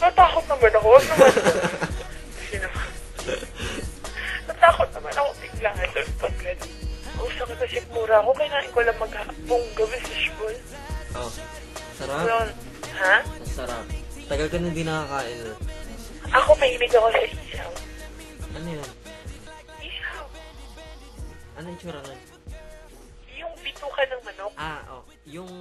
Natakot naman ako. Huwag naman. Kasi naman. Natakot naman ako bigla. Pag gano'n. Ang sakit na sikmura ako. Kinain ko lang maghapong gabi sa shbol. Oh, sarap. Pero, ha? Sarap. Tagal ka nang di nakakain. Ako mahilig ako sa isaw. Ano yan? Isaw. Ano yung tsura nun? Yung bituka ng manok. Ah, oh. Yung